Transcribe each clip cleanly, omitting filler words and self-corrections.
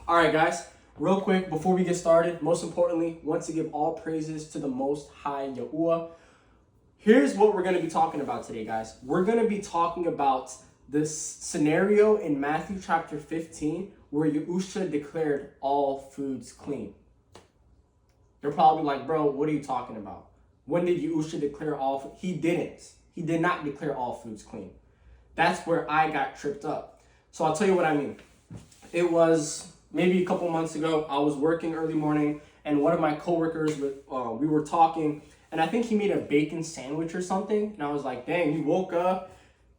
All right, guys, real quick before we get started, most importantly, want to give all praises to the Most High Yahuwah. Here's what we're going to be talking about today, guys. We're going to be talking about this scenario in Matthew chapter 15 where Yahusha declared all foods clean. You're probably like, bro, what are you talking about? When did Yahusha declare all food? He didn't. He did not declare all foods clean. That's where I got tripped up. So I'll tell you what I mean. It was maybe a couple months ago. I was working early morning, and one of my coworkers, we were talking, and I think he made a bacon sandwich or something. And I was like, dang, you woke up,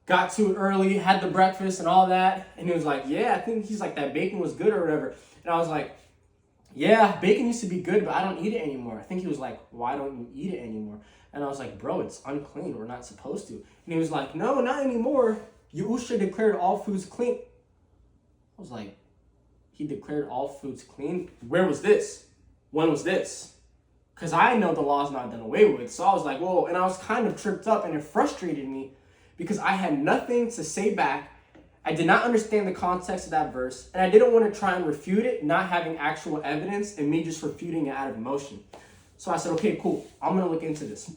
got to it early, had the breakfast and all that. And he was like, yeah, I think he's like, that bacon was good or whatever. And I was like, yeah, bacon used to be good, but I don't eat it anymore. I think he was like, why don't you eat it anymore? And I was like, bro, it's unclean. We're not supposed to. And he was like, no, not anymore. Yahusha declared all foods clean. I was like, he declared all foods clean? Where was this? When was this? Because I know the law's not done away with. So I was like, whoa. And I was kind of tripped up, and it frustrated me because I had nothing to say back. I did not understand the context of that verse, and I didn't want to try and refute it, not having actual evidence and me just refuting it out of emotion. So I said, okay, cool. I'm going to look into this.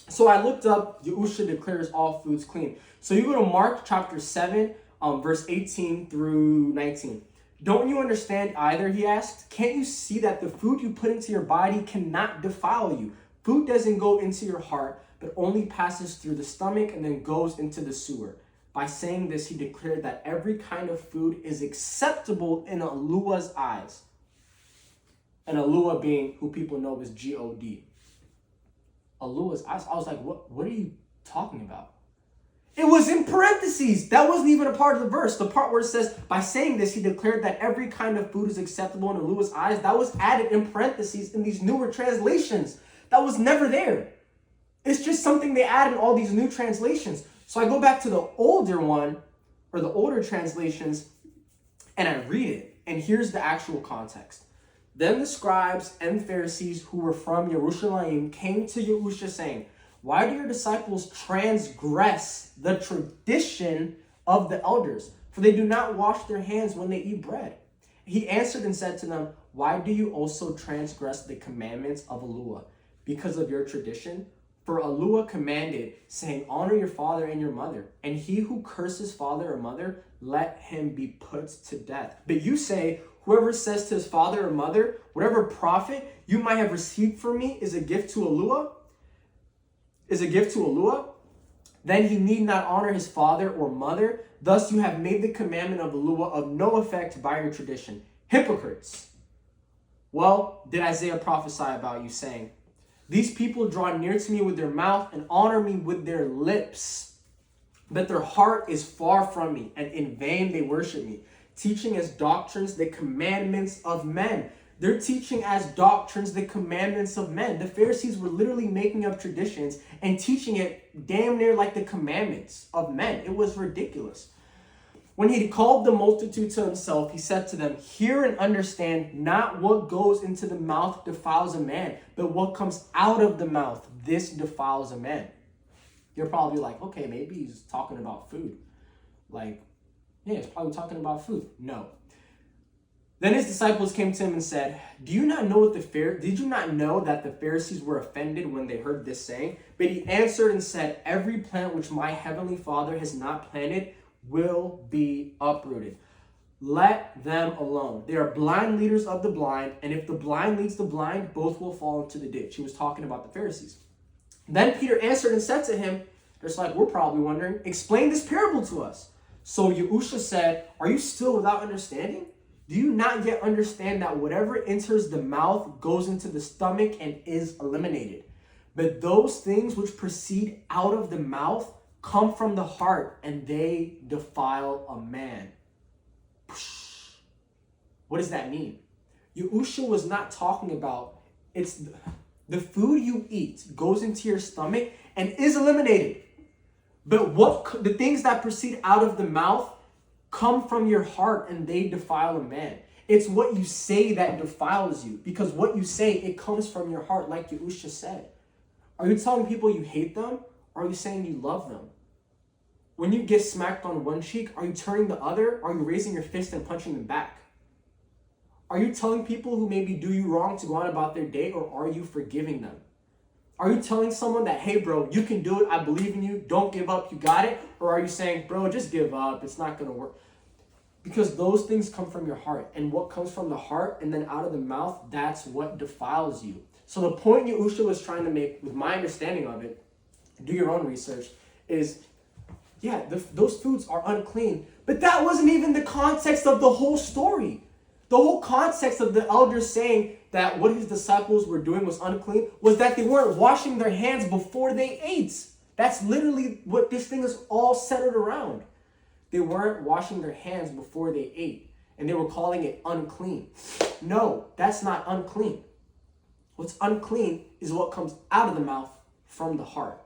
So I looked up, Yahusha declares all foods clean. So you go to Mark chapter 7, verse 18 through 19. Don't you understand either, he asked? Can't you see that the food you put into your body cannot defile you? Food doesn't go into your heart, but only passes through the stomach and then goes into the sewer. By saying this, he declared that every kind of food is acceptable in Alua's eyes. And Alua being who people know as G-O-D. Alua's eyes. I was like, what are you talking about? It was in parentheses. That wasn't even a part of the verse. The part where it says, by saying this, he declared that every kind of food is acceptable in Alua's eyes. That was added in parentheses in these newer translations. That was never there. It's just something they add in all these new translations. So I go back to the older one, or the older translations, and I read it. And here's the actual context. Then the scribes and Pharisees who were from Jerusalem came to Yahusha saying, why do your disciples transgress the tradition of the elders? For they do not wash their hands when they eat bread. He answered and said to them, why do you also transgress the commandments of Alua? Because of your tradition? For Alua commanded, saying, honor your father and your mother, and he who curses father or mother, let him be put to death. But you say, whoever says to his father or mother, whatever profit you might have received from me is a gift to Alua, then he need not honor his father or mother. Thus you have made the commandment of Alua of no effect by your tradition. Hypocrites! Well, did Isaiah prophesy about you, saying, these people draw near to me with their mouth and honor me with their lips, but their heart is far from me, and in vain they worship me, teaching as doctrines the commandments of men. They're teaching as doctrines the commandments of men. The Pharisees were literally making up traditions and teaching it damn near like the commandments of men. It was ridiculous. When he called the multitude to himself, he said to them, hear and understand, not what goes into the mouth defiles a man, but what comes out of the mouth, this defiles a man. You're probably like, okay, maybe he's talking about food. Like, yeah, he's probably talking about food. No. Then his disciples came to him and said, did you not know that the Pharisees were offended when they heard this saying? But he answered and said, every plant which my heavenly Father has not planted will be uprooted. Let them alone. They are blind leaders of the blind, and if the blind leads the blind, both will fall into the ditch. He was talking about the Pharisees. Then Peter answered and said to him, just like we're probably wondering, explain this parable to us. So Yahusha said, are you still without understanding? Do you not yet understand that whatever enters the mouth goes into the stomach and is eliminated? But those things which proceed out of the mouth come from the heart, and they defile a man. What does that mean? Yahusha was not talking about it's the food you eat goes into your stomach and is eliminated. But the things that proceed out of the mouth come from your heart, and they defile a man. It's what you say that defiles you, because what you say, it comes from your heart, like Yahusha said. Are you telling people you hate them, or are you saying you love them? When you get smacked on one cheek, are you turning the other, or are you raising your fist and punching them back? Are you telling people who maybe do you wrong to go on about their day, or are you forgiving them? Are you telling someone that, hey, bro, you can do it, I believe in you, don't give up, you got it? Or are you saying, bro, just give up, it's not going to work? Because those things come from your heart. And what comes from the heart and then out of the mouth, that's what defiles you. So the point Yahusha was trying to make, with my understanding of it, do your own research, is, yeah, those foods are unclean. But that wasn't even the context of the whole story. The whole context of the elders saying that what his disciples were doing was unclean was that they weren't washing their hands before they ate. That's literally what this thing is all centered around. They weren't washing their hands before they ate, and they were calling it unclean. No, that's not unclean. What's unclean is what comes out of the mouth from the heart.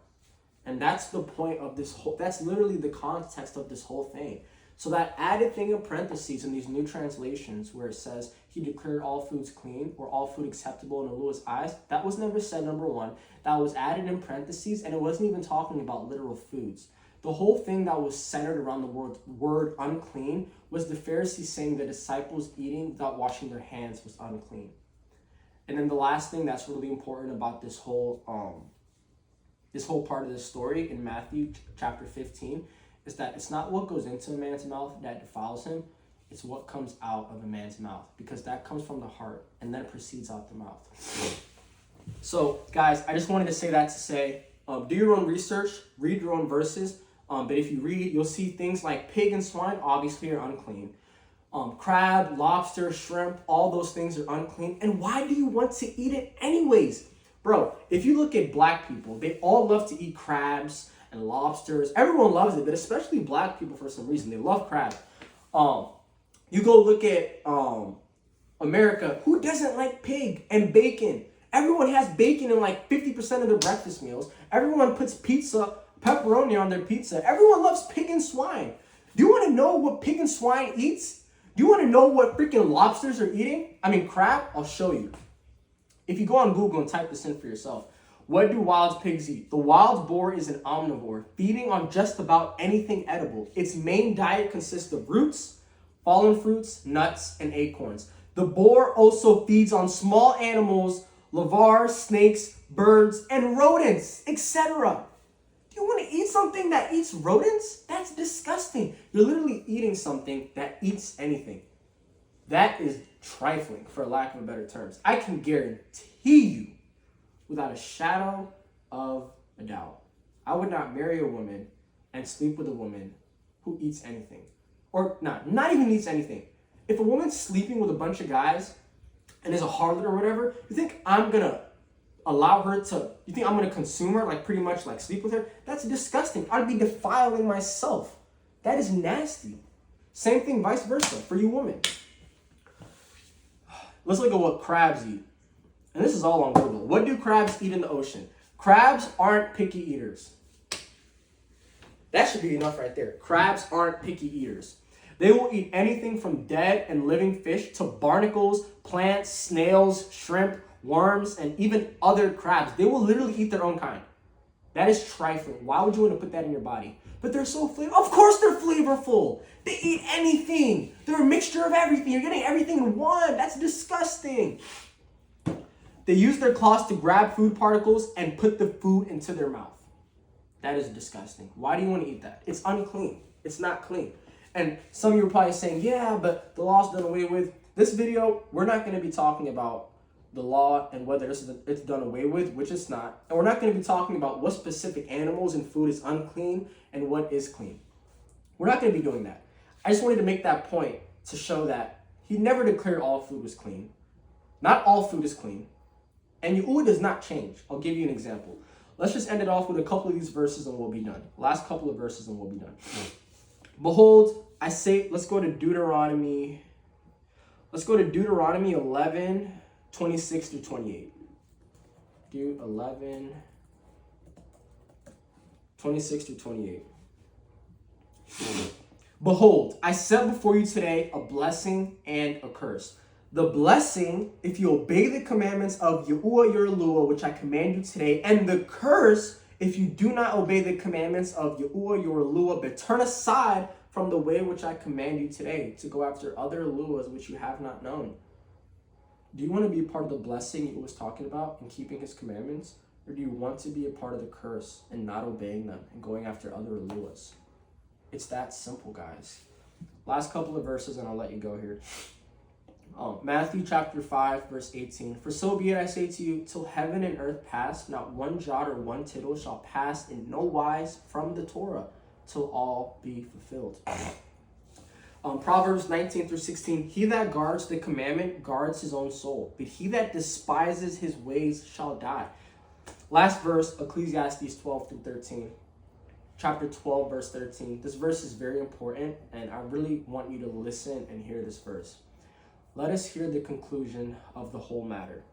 And that's the point of this whole, that's literally the context of this whole thing. So that added thing in parentheses in these new translations where it says he declared all foods clean or all food acceptable in Elua's eyes, that was never said, number one. That was added in parentheses, and it wasn't even talking about literal foods. The whole thing that was centered around the word unclean was the Pharisees saying the disciples eating without washing their hands was unclean. And then the last thing that's really important about this whole part of the story in Matthew chapter 15 is that it's not what goes into a man's mouth that defiles him, it's what comes out of a man's mouth, because that comes from the heart and then it proceeds out the mouth. So guys, I just wanted to say that to say, do your own research, read your own verses, but if you read, you'll see things like pig and swine obviously are unclean. Crab, lobster, shrimp, all those things are unclean. And why do you want to eat it anyways? Bro, if you look at black people, they all love to eat crabs and lobsters. Everyone loves it, but especially black people for some reason. They love crab. You go look at America. Who doesn't like pig and bacon? Everyone has bacon in like 50% of their breakfast meals. Everyone puts pepperoni on their pizza. Everyone loves pig and swine. Do you want to know what pig and swine eats? Do you want to know what freaking lobsters are eating? I mean, crab? I'll show you. If you go on Google and type this in for yourself, what do wild pigs eat? The wild boar is an omnivore, feeding on just about anything edible. Its main diet consists of roots, fallen fruits, nuts, and acorns. The boar also feeds on small animals, larvae, snakes, birds, and rodents, etc. Do you want to eat something that eats rodents? That's disgusting. You're literally eating something that eats anything. That is trifling, for lack of better terms. I can guarantee you, without a shadow of a doubt, I would not marry a woman and sleep with a woman who eats anything. Or not even eats anything. If a woman's sleeping with a bunch of guys and is a harlot or whatever, you think I'm going to allow her to, you think I'm going to consume her, like pretty much like sleep with her? That's disgusting. I'd be defiling myself. That is nasty. Same thing vice versa for you women. Let's look at what crabs eat. And this is all on Google. What do crabs eat in the ocean? Crabs aren't picky eaters. That should be enough right there. Crabs aren't picky eaters. They will eat anything from dead and living fish to barnacles, plants, snails, shrimp, worms, and even other crabs. They will literally eat their own kind. That is trifling. Why would you want to put that in your body? But they're so flavorful. Of course they're flavorful. They eat anything. They're a mixture of everything. You're getting everything in one. That's disgusting. They use their claws to grab food particles and put the food into their mouth. That is disgusting. Why do you want to eat that? It's unclean. It's not clean. And some of you are probably saying, yeah, but the law's done away with. This video, we're not going to be talking about the law and whether it's done away with, which it's not. And we're not going to be talking about what specific animals and food is unclean and what is clean. We're not going to be doing that. I just wanted to make that point to show that he never declared all food was clean. Not all food is clean. And Yahuwah does not change. I'll give you an example. Let's just end it off with a couple of these verses and we'll be done. Last couple of verses and we'll be done. Behold, I say, let's go to Deuteronomy 11, 26 to 28. Do 11, 26 to 28. Behold, I set before you today a blessing and a curse. The blessing, if you obey the commandments of Yahuwah your Eluah, which I command you today, and the curse, if you do not obey the commandments of Yahuwah your Eluah, but turn aside from the way which I command you today, to go after other Eluahs which you have not known. Do you want to be a part of the blessing he was talking about and keeping his commandments? Or do you want to be a part of the curse and not obeying them and going after other aluas? It's that simple, guys. Last couple of verses and I'll let you go here. Matthew chapter 5, verse 18. For so be it, I say to you, till heaven and earth pass, not one jot or one tittle shall pass in no wise from the Torah, till all be fulfilled. Proverbs 19 through 16. He that guards the commandment guards his own soul, but he that despises his ways shall die. Last verse, Ecclesiastes 12 through 13. Chapter 12, verse 13. This verse is very important, and I really want you to listen and hear this verse. Let us hear the conclusion of the whole matter.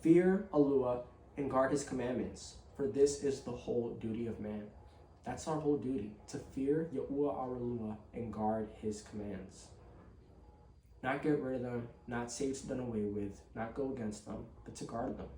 Fear Alua and guard his commandments, for this is the whole duty of man. That's our whole duty, to fear Yahuwah our Alua and guard his commands. Not get rid of them, not say it's done away with, not go against them, but to guard them.